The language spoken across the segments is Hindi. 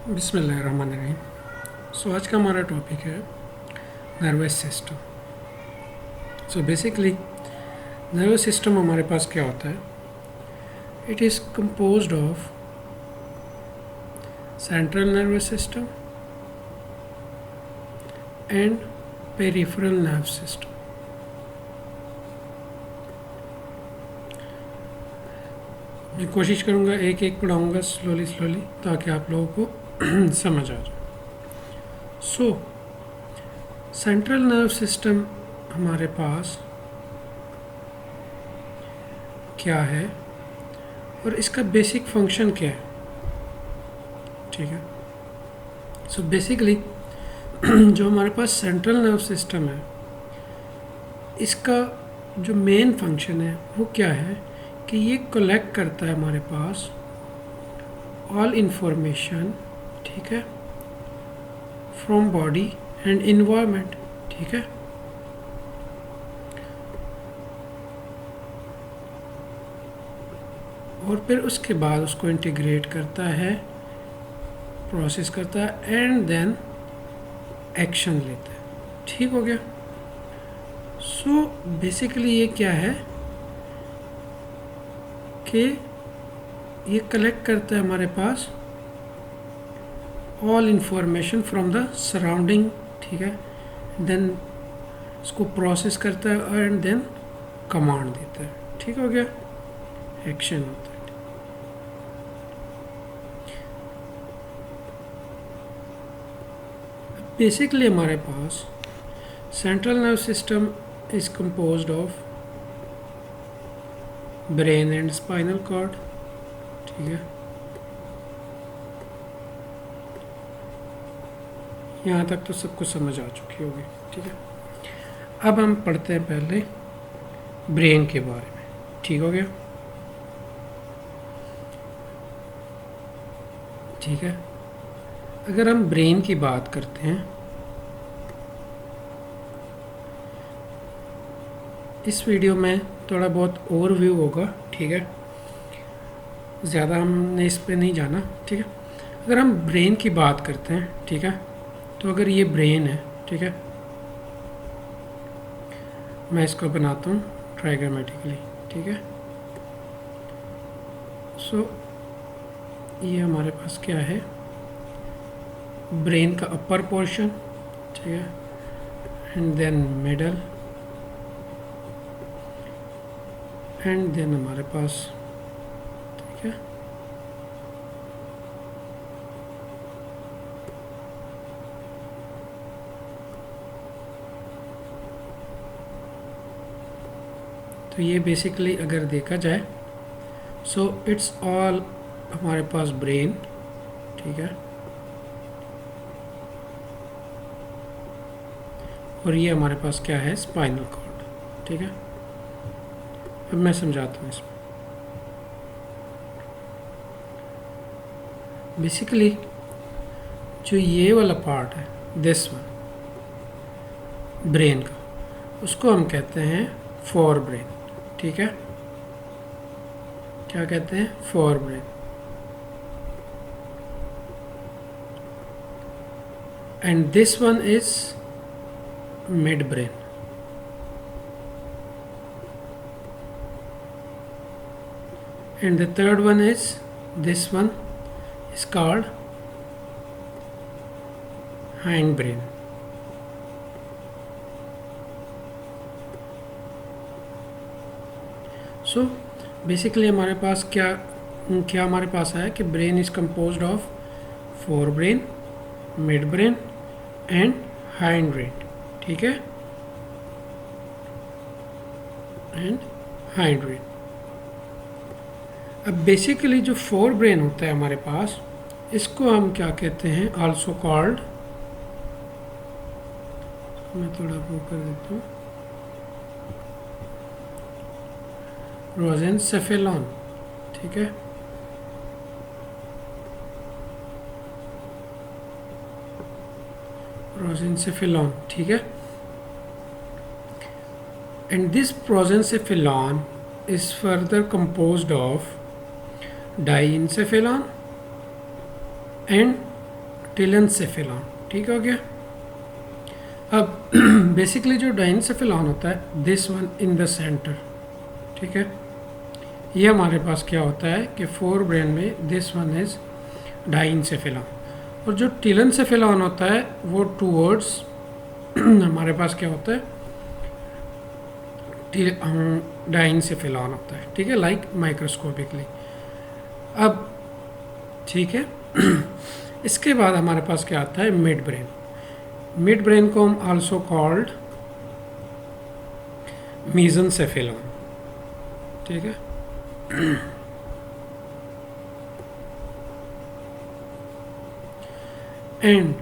बिस्मिल्लाहिर्रहमानिर्रहीम। आज का हमारा टॉपिक है nervous system. Basically nervous system हमारे पास क्या होता है? It is composed of central nervous system and peripheral nerve system. मैं कोशिश करूँगा एक एक पढ़ाऊँगा स्लोली ताकि आप लोगों को समझ आ जाए। सेंट्रल नर्व सिस्टम हमारे पास क्या है और इसका बेसिक फंक्शन क्या है? ठीक है। बेसिकली जो हमारे पास सेंट्रल नर्व सिस्टम है, इसका जो मेन फंक्शन है वो क्या है कि ये कलेक्ट करता है हमारे पास ऑल इंफॉर्मेशन, ठीक है, फ्रॉम बॉडी एंड इन्वायरमेंट। ठीक है। और फिर उसके बाद उसको इंटीग्रेट करता है, प्रोसेस करता है एंड देन एक्शन लेता है। ठीक हो गया। बेसिकली ये क्या है कि ये कलेक्ट करता है हमारे पास all information from the surrounding, ठीक है, देन इसको प्रोसेस करता है एंड देन कमांड देता है। ठीक हो गया, एक्शन होता है। बेसिकली हमारे पास central nerve system is composed of brain and spinal cord. ठीक है, यहाँ तक तो सबको समझ आ चुकी होगी। ठीक है, अब हम पढ़ते हैं पहले ब्रेन के बारे में। ठीक हो गया। ठीक है, अगर हम ब्रेन की बात करते हैं, इस वीडियो में थोड़ा बहुत ओवरव्यू होगा। ठीक है, ज़्यादा हमने इस पे नहीं जाना। ठीक है, अगर हम ब्रेन की बात करते हैं, ठीक है, तो अगर ये ब्रेन है, ठीक है, मैं इसको बनाता हूँ ट्राइग्रामेटिकली। ठीक है, ये हमारे पास क्या है, ब्रेन का अपर पोर्शन, ठीक है, and then middle and then हमारे पास, ठीक है, तो ये बेसिकली अगर देखा जाए इट्स ऑल हमारे पास ब्रेन। ठीक है, और ये हमारे पास क्या है, स्पाइनल कॉर्ड। ठीक है, अब मैं समझाता हूँ इसमें। बेसिकली जो ये वाला पार्ट है, दिस वन, ब्रेन का, उसको हम कहते हैं फोर ब्रेन। ठीक है, क्या कहते हैं, fore brain. And this one is mid brain. And the third one is, this one is called hindbrain. Basically हमारे पास क्या हमारे पास है कि brain is composed of fore brain, mid brain and hind brain. ठीक है, एंड हाइंड ब्रेन। अब बेसिकली जो फोर ब्रेन होता है हमारे पास, इसको हम क्या कहते हैं, आल्सो कॉल्ड, मैं थोड़ा वो कर देता हूँ, रोजेनसेफेलॉन। ठीक है, रोजेनसेफेलॉन। ठीक है, and this prosencephalon is further composed of diencephalon and telencephalon. ठीक हो गया। अब बेसिकली जो डाइनसेफेलॉन होता है, this one in the centre, ठीक है, ये हमारे पास क्या होता है कि फोर ब्रेन में दिस वन इज डाइनसेफेलॉन। और जो टिलेनसेफेलॉन होता है वो टूवर्ड्स हमारे पास क्या होता है, डाइनसेफेलॉन होता है, ठीक है, लाइक माइक्रोस्कोपिकली। अब ठीक है इसके बाद हमारे पास क्या आता है, मिड ब्रेन। मिड ब्रेन को हम आल्सो कॉल्ड मीजनसेफेलॉन, ठीक है। And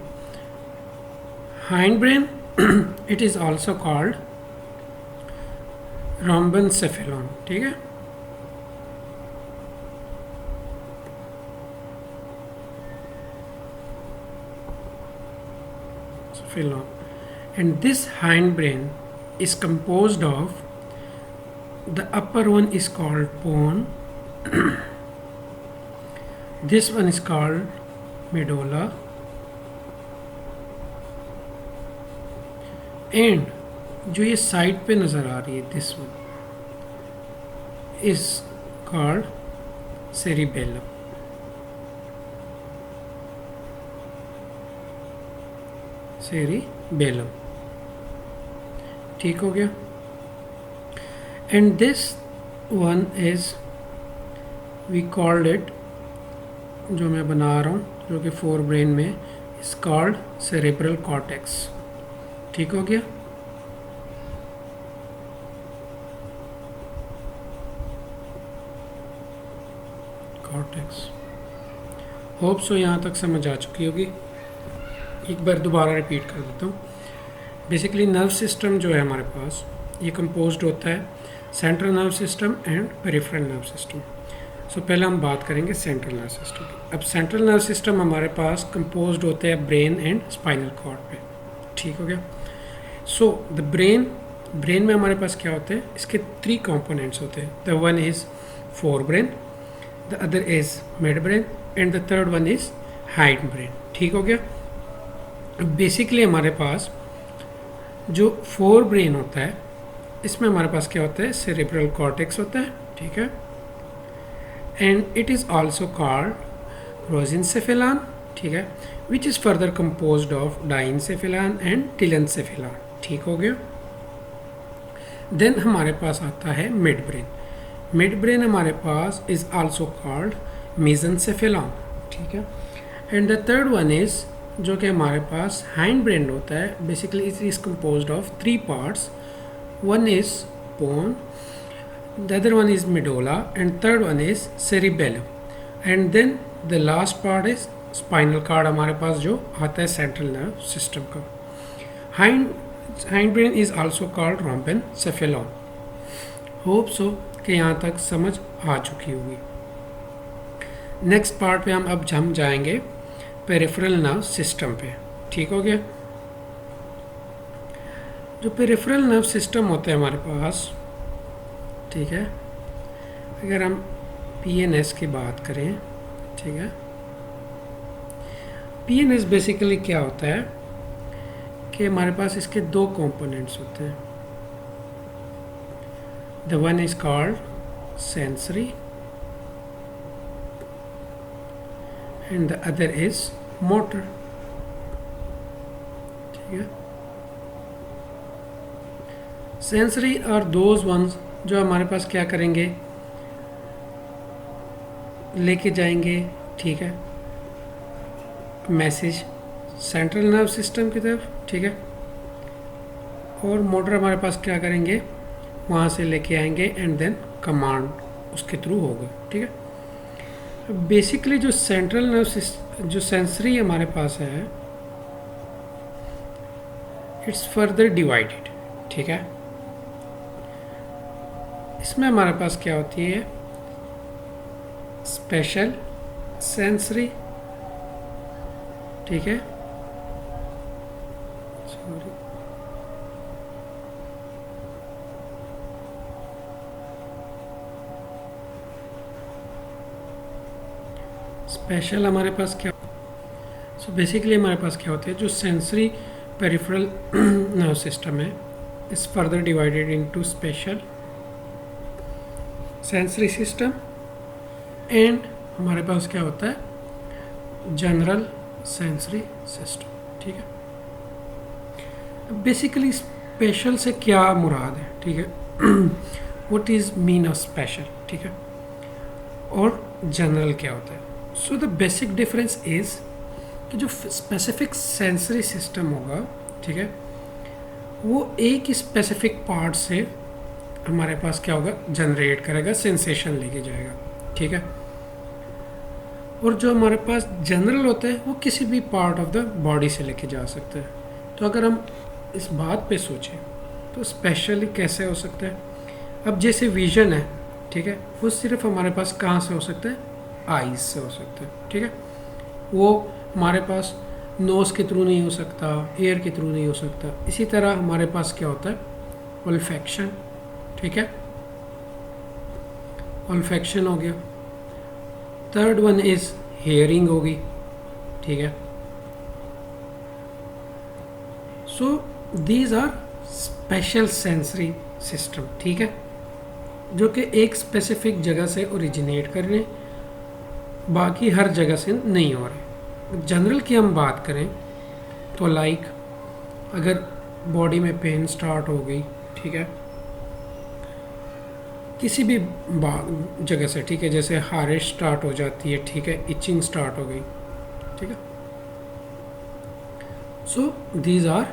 hind brain it is also called rhombencephalon, ठीक है। Cephalon. And this hind brain is composed of, the upper one is called pons, this one is called medulla, and जो ये साइड पे नज़र आ रही है, this one is called cerebellum. Cerebellum, ठीक हो गया। And this one is, we called it, जो मैं बना रहा हूँ जो कि फोर ब्रेन में, इज कॉल्ड सेरेब्रल कॉर्टेक्स, ठीक हो गया। कॉर्टेक्स, होप सो यहाँ तक समझ आ चुकी होगी। एक बार दोबारा रिपीट कर देता हूँ। बेसिकली नर्व सिस्टम जो है हमारे पास, ये कंपोज्ड होता है central nerve system and peripheral nerve system. So पहले हम बात करेंगे सेंट्रल नर्व सिस्टम की। अब सेंट्रल नर्व सिस्टम हमारे पास कंपोज्ड होते हैं ब्रेन एंड स्पाइनल कॉर्ड पे, ठीक हो गया। सो द ब्रेन में हमारे पास क्या होते हैं, इसके थ्री कंपोनेंट्स होते हैं। The one is fore brain, the other is mid brain and the third one is hind brain, ठीक हो गया। बेसिकली हमारे पास जो फोर ब्रेन होता है, इसमें हमारे पास क्या होता है, सेरेब्रल कॉर्टेक्स होता है, ठीक है। And it is also called prosencephalon, ठीक है, which is further composed of diencephalon and telencephalon, ठीक हो गया। देन हमारे पास आता है मिड ब्रेन। मिड ब्रेन हमारे पास इज़ आल्सो कॉल्ड मेसेंसेफेलॉन, ठीक है। And the third one is, जो कि हमारे पास हाइंड ब्रेन होता है, basically it is composed of three parts. One is pons, the other one is medulla and third one is cerebellum. And then the last part is spinal cord, हमारे पास जो आता है सेंट्रल नर्व सिस्टम का। Hindbrain is also called rhombencephalon. Hope so कि यहाँ तक समझ आ चुकी होगी। नेक्स्ट पार्ट पे हम जाएंगे पेरिफेरल नर्व सिस्टम पे, ठीक हो गया। जो पेरिफेरल नर्व सिस्टम होते हैं हमारे पास, ठीक है, अगर हम पीएनएस की बात करें, ठीक है, पीएनएस बेसिकली क्या होता है कि हमारे पास इसके दो कंपोनेंट्स होते हैं। The one is called sensory and the other is motor, ठीक है। सेंसरी आर दोज वंस जो हमारे पास क्या करेंगे, लेके जाएंगे, ठीक है, मैसेज सेंट्रल नर्व सिस्टम की तरफ, ठीक है। और मोटर हमारे पास क्या करेंगे, वहाँ से लेके आएंगे एंड देन कमांड उसके थ्रू होगा, ठीक है। बेसिकली जो सेंट्रल नर्व सिस्टम, जो सेंसरी हमारे पास है, इट्स फर्दर डिवाइडेड, ठीक है। इसमें हमारे पास क्या होती है, स्पेशल सेंसरी, ठीक है, सॉरी, स्पेशल हमारे पास क्या, सो बेसिकली हमारे पास क्या होता है, जो सेंसरी पेरिफेरल नर्व सिस्टम है is further divided into special sensory system and हमारे पास क्या होता है, जनरल सेंसरी सिस्टम। ठीक है, बेसिकली स्पेशल से क्या मुराद है, ठीक है, what is mean of special, ठीक है, और जनरल क्या होता है। So the basic difference is कि जो स्पेसिफिक सेंसरी सिस्टम होगा, ठीक है, वो एक ही स्पेसिफिक पार्ट से हमारे पास क्या होगा, जनरेट करेगा, सेंसेशन लेके जाएगा। ठीक है, और जो हमारे पास जनरल होता है वो किसी भी पार्ट ऑफ द बॉडी से लेके जा सकता है। तो अगर हम इस बात पे सोचें तो स्पेशली कैसे हो सकता है। अब जैसे विजन है, ठीक है, वो सिर्फ हमारे पास कहाँ से हो सकता है, आईज से हो सकता है। ठीक है, वो हमारे पास नोज़ के थ्रू नहीं हो सकता, एयर के थ्रू नहीं हो सकता। इसी तरह हमारे पास क्या होता है, ओल्फैक्शन। ठीक है, ओल्फैक्शन हो गया। थर्ड वन इज़ हेयरिंग होगी। ठीक है, so these are special sensory system. ठीक है, जो कि एक स्पेसिफिक जगह से ओरिजिनेट कर रहे हैं, बाकी हर जगह से नहीं हो रहे। जनरल की हम बात करें तो लाइक अगर बॉडी में पेन स्टार्ट हो गई, ठीक है, किसी भी जगह से, ठीक है, जैसे हारिश स्टार्ट हो जाती है, ठीक है, इचिंग स्टार्ट हो गई, ठीक है, सो दीज आर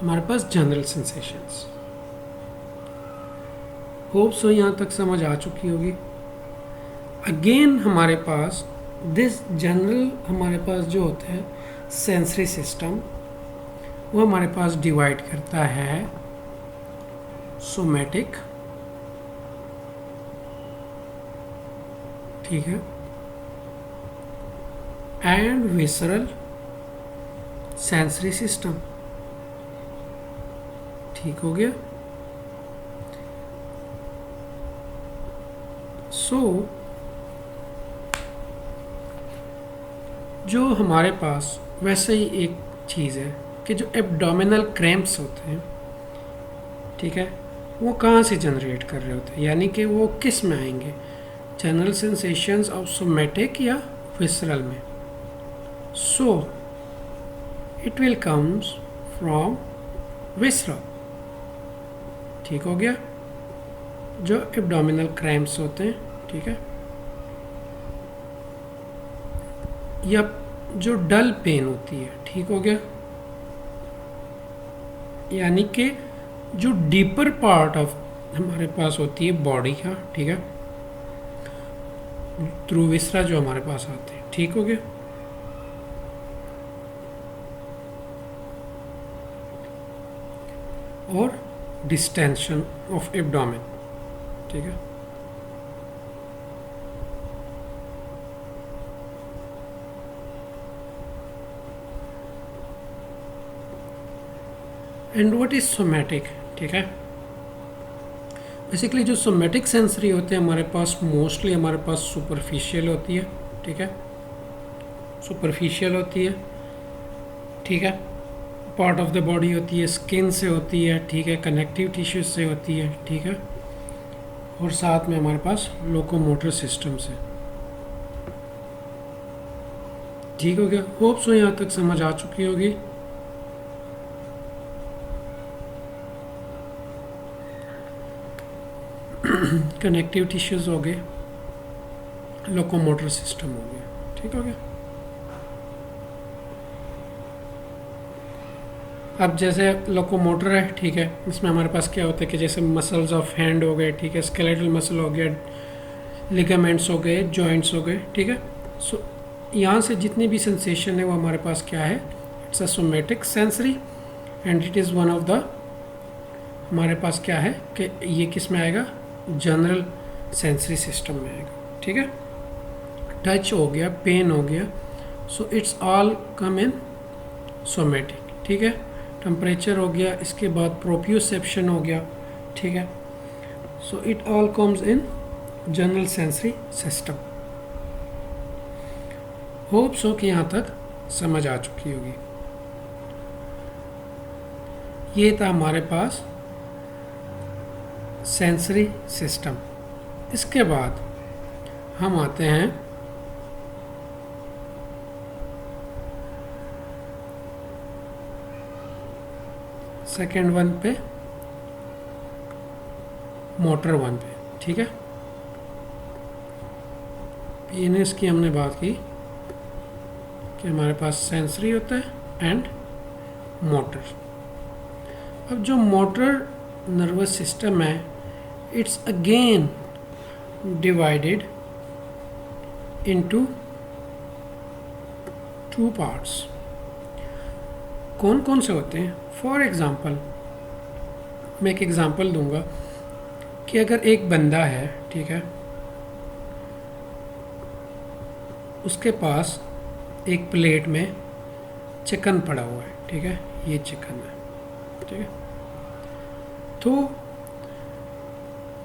हमारे पास जनरल सेंसेशंस। होप सो यहाँ तक समझ आ चुकी होगी। अगेन हमारे पास दिस जनरल, हमारे पास जो होता है सेंसरी सिस्टम, वो हमारे पास डिवाइड करता है सोमैटिक, ठीक है, एंड विसरल सेंसरी सिस्टम। ठीक हो गया। सो जो हमारे पास वैसे ही एक चीज़ है कि जो एब्डोमिनल क्रैम्प्स होते हैं, ठीक है, वो कहाँ से जनरेट कर रहे होते हैं, यानी कि वो किस में आएंगे, जनरल सेंसेशंस ऑफ सोमैटिक या विसरल में। So it will comes from visceral. ठीक हो गया, जो एब्डोमिनल क्रैम्प्स होते हैं, ठीक है, या जो डल पेन होती है, ठीक हो गया, यानी कि जो डीपर पार्ट ऑफ हमारे पास होती है बॉडी का, ठीक है, थ्रू विसरा जो हमारे पास आते हैं। ठीक हो गया। और डिस्टेंशन ऑफ एब्डोमेन, ठीक है, एंड व्हाट इज सोमैटिक। ठीक है, बेसिकली जो सोमैटिक सेंसरी होते हैं हमारे पास मोस्टली हमारे पास सुपरफिशियल होती है। ठीक है, सुपरफिशियल होती है, ठीक है, पार्ट ऑफ द बॉडी होती है, स्किन से होती है, ठीक है, कनेक्टिव टिश्यूज से होती है, ठीक है, और साथ में हमारे पास लोकोमोटर सिस्टम से। ठीक हो गया। होप सो यहाँ तक समझ आ चुकी होगी। कनेक्टिव टिश्यूज हो गए, लोकोमोटर सिस्टम हो गया। ठीक हो गया। अब जैसे लोकोमोटर है, ठीक है, इसमें हमारे पास क्या होता है कि जैसे मसल्स ऑफ हैंड हो गए, ठीक है, स्केलेटल मसल हो गया, लिगामेंट्स हो गए, जॉइंट्स हो गए, ठीक है। सो यहाँ से जितनी भी सेंसेशन है वो हमारे पास क्या है, it's a somatic sensory and it is one of the, हमारे पास क्या है कि ये किस में आएगा, जनरल सेंसरी सिस्टम में आएगा। ठीक है, टच हो गया, पेन हो गया, so it's all come in somatic. ठीक है, टेम्परेचर हो गया, इसके बाद प्रोप्रियोसेप्शन हो गया, ठीक है, so it all comes in general sensory system. Hope so कि यहाँ तक समझ आ चुकी होगी। ये था हमारे पास सेंसरी सिस्टम। इसके बाद हम आते हैं सेकेंड वन पे, मोटर वन पे। ठीक है, पीएनएस की हमने बात की कि हमारे पास सेंसरी होता है एंड मोटर। अब जो मोटर नर्वस सिस्टम है, it's again divided into two parts. कौन कौन से होते हैं? फॉर एग्ज़ाम्पल, मैं एक एग्ज़ाम्पल दूंगा कि अगर एक बंदा है, ठीक है, उसके पास एक प्लेट में चिकन पड़ा हुआ है, ठीक है, ये चिकन है, ठीक है। तो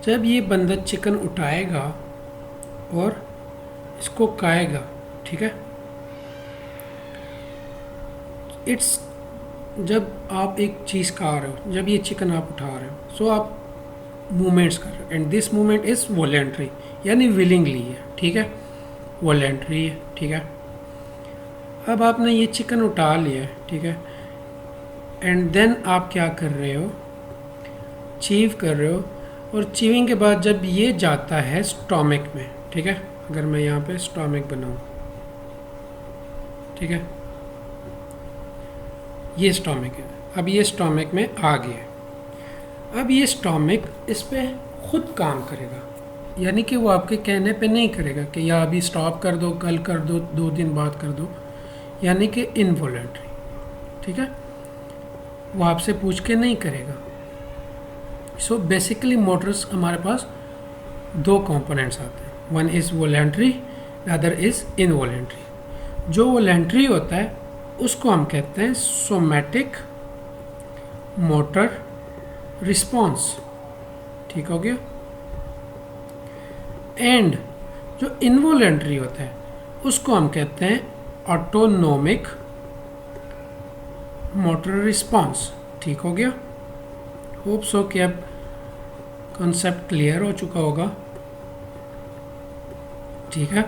जब ये बंदा चिकन उठाएगा और इसको खाएगा, ठीक है, इट्स, जब आप एक चीज़ खा रहे हो, जब ये चिकन आप उठा रहे हो, सो आप मूवमेंट्स कर रहे हो and this movement is voluntary, यानी विलिंगली है, ठीक है, वॉलेंट्री है, ठीक है। अब आपने ये चिकन उठा लिया है, ठीक है, एंड देन आप क्या कर रहे हो? चीव कर रहे हो, और चीविंग के बाद जब ये जाता है स्टोमक में, ठीक है, अगर मैं यहाँ पे स्टोमक बनाऊँ, ठीक है, ये स्टोमक है, अब ये स्टोमक में आ गया। अब ये स्टोमक इस पे खुद काम करेगा, यानी कि वो आपके कहने पे नहीं करेगा कि या अभी स्टॉप कर दो, कल कर दो, 2 दिन बाद कर दो, यानी कि इनवॉलेंट्री, ठीक है, वो आपसे पूछ के नहीं करेगा। सो बेसिकली मोटर्स हमारे पास 2 कंपोनेंट्स आते हैं, one is voluntary, other is involuntary. जो वॉलेंट्री होता है उसको हम कहते हैं सोमैटिक मोटर रिस्पॉन्स, ठीक हो गया। एंड जो इनवॉलेंट्री होता है उसको हम कहते हैं ऑटोनोमिक मोटर रिस्पॉन्स, ठीक हो गया। होप सो कि अब कॉन्सेप्ट क्लियर हो चुका होगा, ठीक है।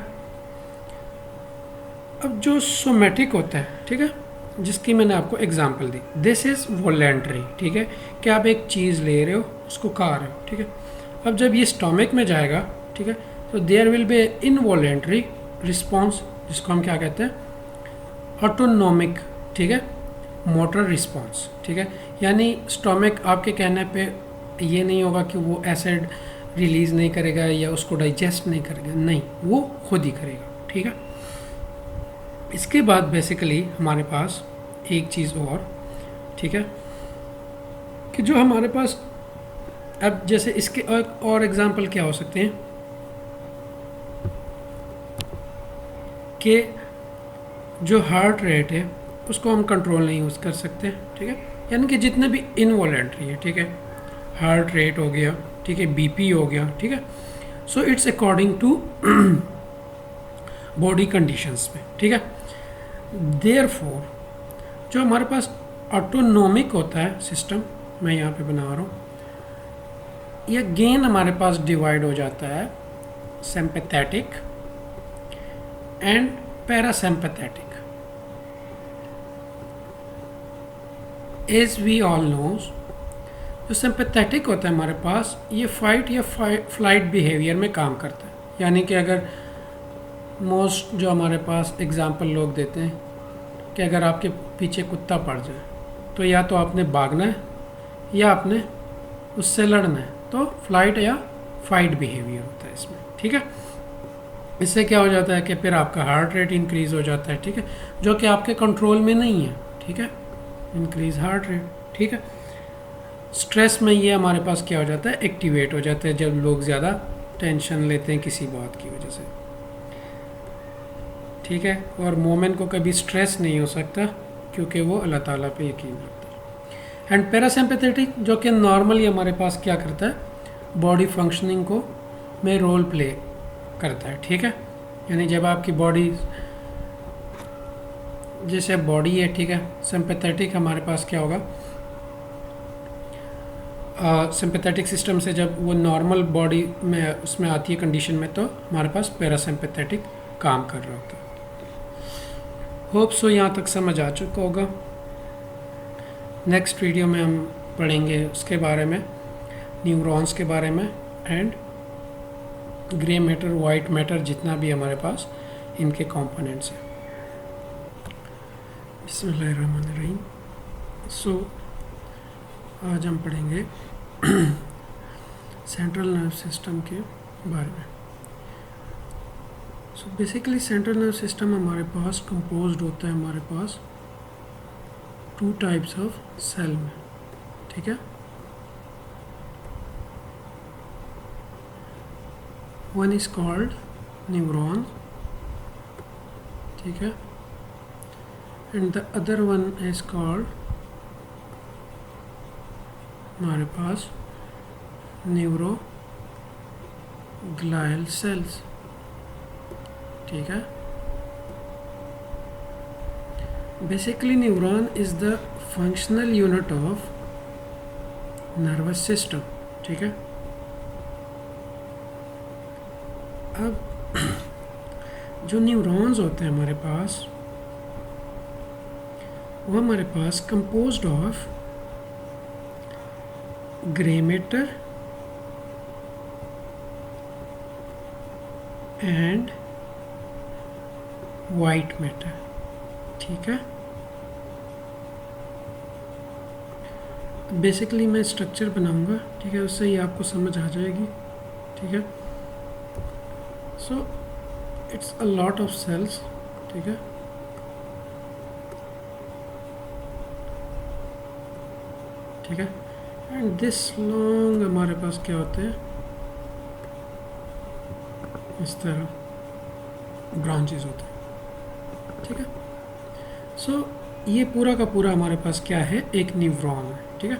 अब जो सोमैटिक होता है, ठीक है, जिसकी मैंने आपको example the, this is voluntary, ठीक है, कि आप एक चीज़ ले रहे हो, उसको खा रहे हो, ठीक है। अब जब ये स्टोमक में जाएगा, ठीक है, तो there will be involuntary response, जिसको हम क्या कहते हैं? ऑटोनोमिक, ठीक है, मोटर रिस्पॉन्स, ठीक है। यानी स्टोमक आपके कहने पे ये नहीं होगा कि वो एसिड रिलीज़ नहीं करेगा या उसको डाइजेस्ट नहीं करेगा, नहीं, वो खुद ही करेगा, ठीक है। इसके बाद बेसिकली हमारे पास एक चीज़ और, ठीक है, कि जो हमारे पास, अब जैसे इसके और एग्जांपल क्या हो सकते हैं कि जो हार्ट रेट है उसको हम कंट्रोल नहीं यूज़ कर सकते, ठीक है, यानी कि जितने भी इनवॉलेंट्री है, ठीक है, हार्ट रेट हो गया, ठीक है, बीपी हो गया, ठीक है, so it's according to body conditions में, ठीक है। देयरफॉर जो हमारे पास ऑटोनोमिक होता है सिस्टम, मैं यहाँ पे बना रहा हूँ, ये गेन हमारे पास डिवाइड हो जाता है sympathetic and parasympathetic. As we all knows, जो सिंपैथेटिक होता है हमारे पास, ये फाइट या फ्लाइट बिहेवियर में काम करता है, यानी कि अगर मोस्ट जो हमारे पास एग्जांपल लोग देते हैं कि अगर आपके पीछे कुत्ता पड़ जाए तो या तो आपने भागना है या आपने उससे लड़ना है, तो फ्लाइट या फाइट बिहेवियर होता है इसमें, ठीक है। इससे क्या हो जाता है कि फिर आपका हार्ट रेट इंक्रीज़ हो जाता है, ठीक है, जो कि आपके कंट्रोल में नहीं है, ठीक है, इंक्रीज हार्ट रेट, ठीक है। स्ट्रेस में ये हमारे पास क्या हो जाता है? एक्टिवेट हो जाता है जब लोग ज़्यादा टेंशन लेते हैं किसी बात की वजह से, ठीक है। और मोमेन को कभी स्ट्रेस नहीं हो सकता क्योंकि वो अल्लाह ताला पे यकीन रखता है। एंड पैरासिम्पैथेटिक जो कि नॉर्मली हमारे पास क्या करता है? बॉडी फंक्शनिंग को में रोल प्ले करता है, ठीक है। यानी जब आपकी बॉडी जैसे बॉडी है, ठीक है, सिंपैथेटिक हमारे पास क्या होगा, सिंपैथेटिक सिस्टम से जब वो नॉर्मल बॉडी में उसमें आती है कंडीशन में, तो हमारे पास पैरासिम्पैथेटिक काम कर रहा होता है। होप सो यहाँ तक समझ आ चुका होगा। नेक्स्ट वीडियो में हम पढ़ेंगे उसके बारे में, न्यूरॉन्स के बारे में, and grey matter, white matter, जितना भी हमारे पास इनके कंपोनेंट्स हैं। बिस्मिल्लाहिर्रहमानिर्रहीम। सो आज हम पढ़ेंगे सेंट्रल नर्व सिस्टम के बारे में। So basically central nerve system हमारे पास कंपोज्ड होता है हमारे पास 2 टाइप्स ऑफ सेल में, ठीक है। वन इज कॉल्ड न्यूरॉन, ठीक है, and the other one is called हमारे पास न्यूरोग्लायल सेल्स, ठीक है। Basically neuron is the functional unit of nervous system, ठीक है। अब जो न्यूरॉन्स होते हैं हमारे पास, वो हमारे पास composed of grey matter and white matter, ठीक है। बेसिकली मैं स्ट्रक्चर बनाऊंगा, ठीक है, उससे ही आपको समझ आ जाएगी, ठीक है। So it's a lot of cells, ठीक है। ठीक है, एंड दिस लॉन्ग हमारे पास क्या होते हैं, इस तरह ब्रांचेस होते हैं, ठीक है। सो ये पूरा का पूरा हमारे पास क्या है, एक न्यूरॉन है, ठीक है।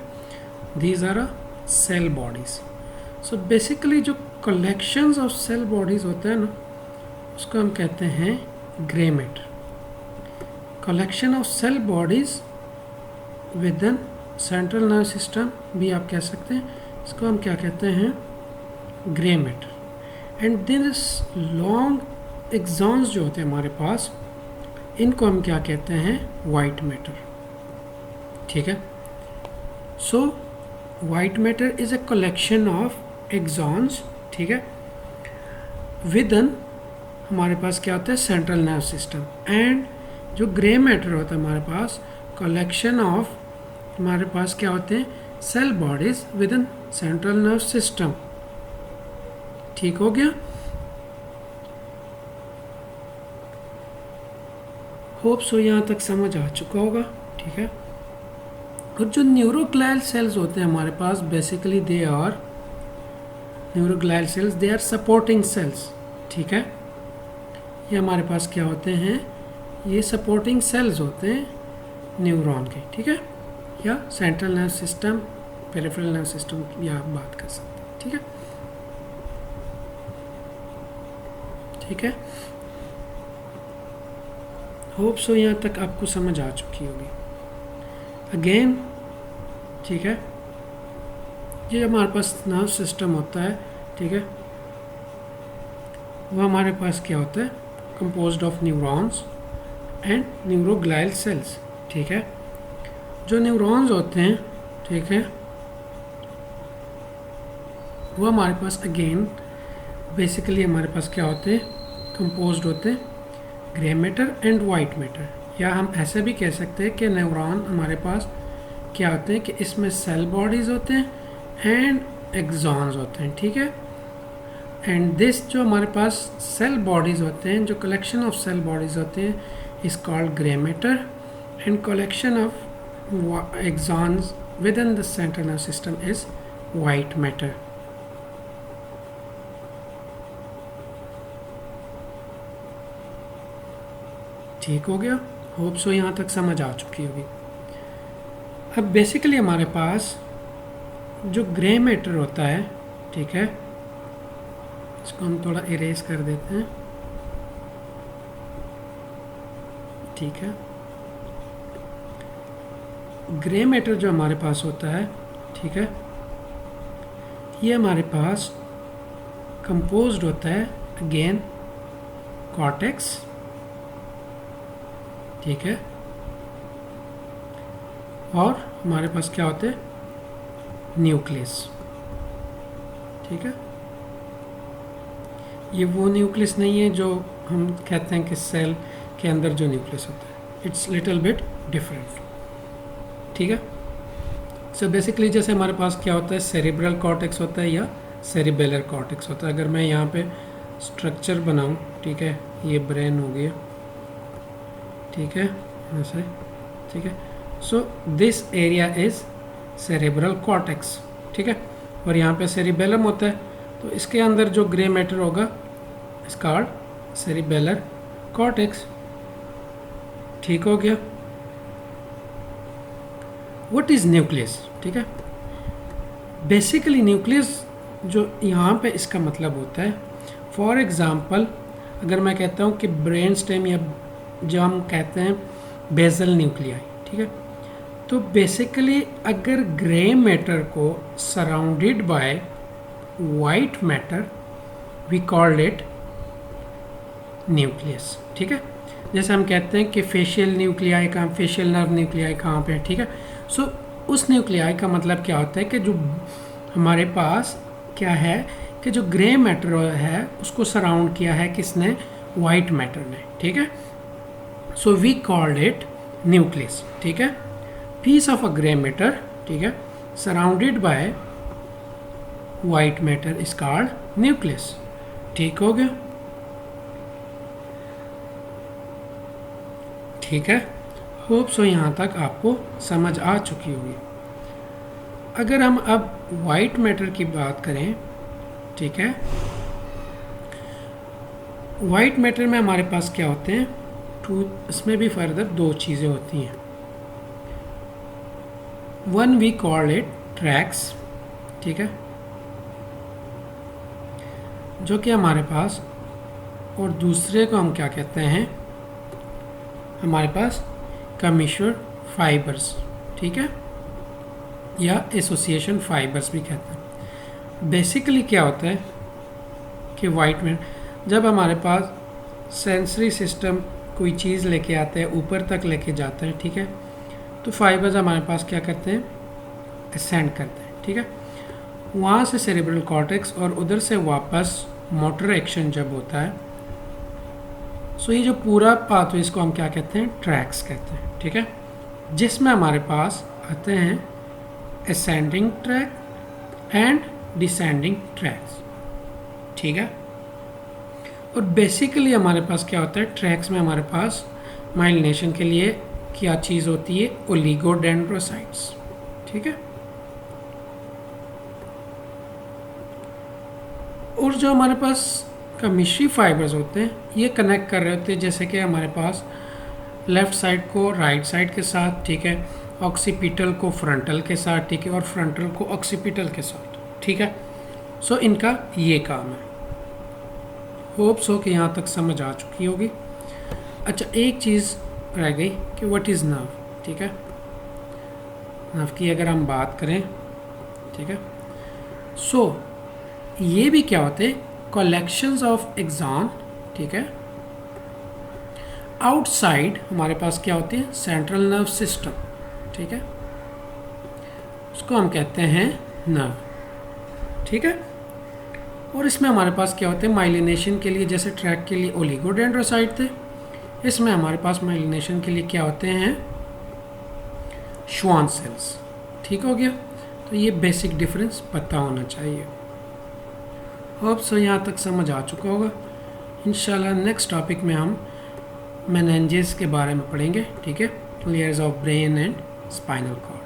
These are a cell bodies. So basically जो कलेक्शंस ऑफ सेल बॉडीज होते हैं ना, उसको हम कहते हैं grey matter. Collection of cell bodies within central nerve system भी आप कह सकते हैं, इसको हम क्या कहते हैं, grey matter. And this long axons जो होते हैं हमारे पास, इनको हम क्या कहते हैं, वाइट मैटर, ठीक है। So white matter is a collection of axons, ठीक है, विद इन हमारे पास क्या होता है, सेंट्रल नर्व सिस्टम। एंड जो ग्रे मैटर होता है हमारे पास, कलेक्शन ऑफ हमारे पास क्या होते हैं, cell bodies within central nerve system, ठीक हो गया। होप सो यहाँ तक समझ आ चुका होगा, ठीक है। और जो न्यूरोग्लायल सेल्स होते हैं हमारे पास, basically they are neuroglial cells, they are supporting cells, ठीक है। ये हमारे पास क्या होते हैं, ये सपोर्टिंग सेल्स होते हैं न्यूरॉन के, ठीक है, या central nerve system, peripheral nerve system की आप बात कर सकते हैं, ठीक है, ठीक है। होप सो यहाँ तक आपको समझ आ चुकी होगी। अगेन, ठीक है, ये हमारे पास नर्व सिस्टम होता है, ठीक है, वो हमारे पास क्या होता है, composed of neurons and neuroglial cells, ठीक है। जो न्यूरॉन्स होते हैं, ठीक है, वो हमारे पास अगेन बेसिकली हमारे पास क्या होते हैं, कंपोज्ड होते हैं grey matter and white matter. या हम ऐसे भी कह सकते हैं कि न्यूरॉन हमारे पास क्या होते हैं कि इसमें सेल बॉडीज़ होते हैं एंड एक्सॉन्स होते हैं, ठीक है। एंड दिस जो हमारे पास सेल बॉडीज़ होते हैं, जो कलेक्शन ऑफ सेल बॉडीज़ होते हैं, is called grey matter, and collection of axons within the central nerve system is white matter. ठीक हो गया, होप सो यहाँ तक समझ आ चुकी होगी। अब बेसिकली हमारे पास जो ग्रे मैटर होता है, ठीक है, इसको हम थोड़ा इरेज कर देते हैं, ठीक है। ग्रे मैटर जो हमारे पास होता है, ठीक है, ये हमारे पास कंपोज्ड होता है अगेन कॉर्टेक्स, ठीक है, और हमारे पास क्या होते हैं, न्यूक्लियस, ठीक है। ये वो न्यूक्लियस नहीं है जो हम कहते हैं कि सेल के अंदर जो न्यूक्लियस होता है, इट्स लिटिल बिट डिफरेंट, ठीक है। सो बेसिकली जैसे हमारे पास क्या होता है, सेरिब्रल कॉर्टेक्स होता है या सेरिबेलर कॉर्टेक्स होता है। अगर मैं यहाँ पे स्ट्रक्चर बनाऊँ, ठीक है, ये ब्रेन हो गया, ठीक है, ऐसे, ठीक है। So this area is cerebral cortex, ठीक है, और यहाँ पे सेरिबेलम होता है, तो इसके अंदर जो ग्रे मैटर होगा इज कॉल्ड सेरिबेलर कॉर्टेक्स, ठीक हो गया। व्हाट इज न्यूक्लियस, ठीक है। बेसिकली न्यूक्लियस जो यहाँ पे इसका मतलब होता है, फॉर एग्जांपल अगर मैं कहता हूँ कि ब्रेन स्टेम या जो हम कहते हैं बेसल न्यूक्लियाई, ठीक है, तो बेसिकली अगर ग्रे मैटर को surrounded by white matter we called it nucleus, ठीक है। जैसे हम कहते हैं कि फेशियल न्यूक्लियाई कहाँ, फेशियल नर्व न्यूक्लियाई कहाँ पे है, ठीक है। सो उस न्यूक्लियाई का मतलब क्या होता है कि जो हमारे पास क्या है कि जो ग्रे मैटर है उसको सराउंड किया है किसने, वाइट मैटर ने, ठीक है। So we called it nucleus, ठीक है। Piece of a grey matter, ठीक है, surrounded by white matter is called nucleus, ठीक हो गया, ठीक है। होप सो यहाँ तक आपको समझ आ चुकी होगी। अगर हम अब वाइट मैटर की बात करें, ठीक है, वाइट मैटर में हमारे पास क्या होते हैं, इसमें भी फर्दर दो चीज़ें होती हैं। One we call it tracts, ठीक है, जो कि हमारे पास, और दूसरे को हम क्या कहते हैं, हमारे पास कमिश्योर फाइबर्स, ठीक है, या एसोसिएशन फाइबर्स भी कहते हैं। बेसिकली क्या होता है कि वाइट में जब हमारे पास सेंसरी सिस्टम कोई चीज़ लेके आता है, ऊपर तक लेके जाता है, ठीक है, तो फाइबर्स हमारे पास क्या करते हैं, असेंड करते हैं, ठीक है, वहाँ से सेरिब्रल कॉर्टेक्स और उधर से वापस मोटर एक्शन जब होता है, सो ये जो पूरा पाथवे इसको हम क्या कहते हैं, ट्रैक्स कहते हैं, ठीक है, जिसमें हमारे पास आते हैं ascending track and descending tracks, ठीक है। और बेसिकली हमारे पास क्या होता है, ट्रैक्स में हमारे पास माइलिनेशन के लिए क्या चीज़ होती है, ओलिगोडेंड्रोसाइट्स, ठीक है। और जो हमारे पास कमिश्री फाइबर्स होते हैं ये कनेक्ट कर रहे होते हैं, जैसे कि हमारे पास लेफ़्ट साइड को राइट साइड के साथ, ठीक है, ऑक्सीपिटल को फ्रंटल के साथ, ठीक है, और फ्रंटल को ऑक्सीपिटल के साथ, ठीक है। सो इनका ये काम है। होप सो कि यहाँ तक समझ आ चुकी होगी। अच्छा, एक चीज़ रह गई कि व्हाट इज़ नर्व, ठीक है। नर्व की अगर हम बात करें, ठीक है, सो ये भी क्या होते हैं, कलेक्शंस ऑफ एक्सॉन, ठीक है। आउटसाइड हमारे पास क्या होती है, सेंट्रल नर्व सिस्टम, ठीक है, उसको हम कहते हैं नर्व, ठीक है। और इसमें हमारे पास क्या होते हैं, माइलिनेशन के लिए, जैसे ट्रैक के लिए ओलिगोडेंड्रोसाइट थे, इसमें हमारे पास माइलिनेशन के लिए क्या होते हैं, श्वान सेल्स, ठीक हो गया। तो ये बेसिक डिफरेंस पता होना चाहिए। होप सो यहाँ तक समझ आ चुका होगा। इंशाल्लाह नेक्स्ट टॉपिक में हम मेनिंजेस के बारे में पढ़ेंगे, ठीक है, layers of brain and spinal cord.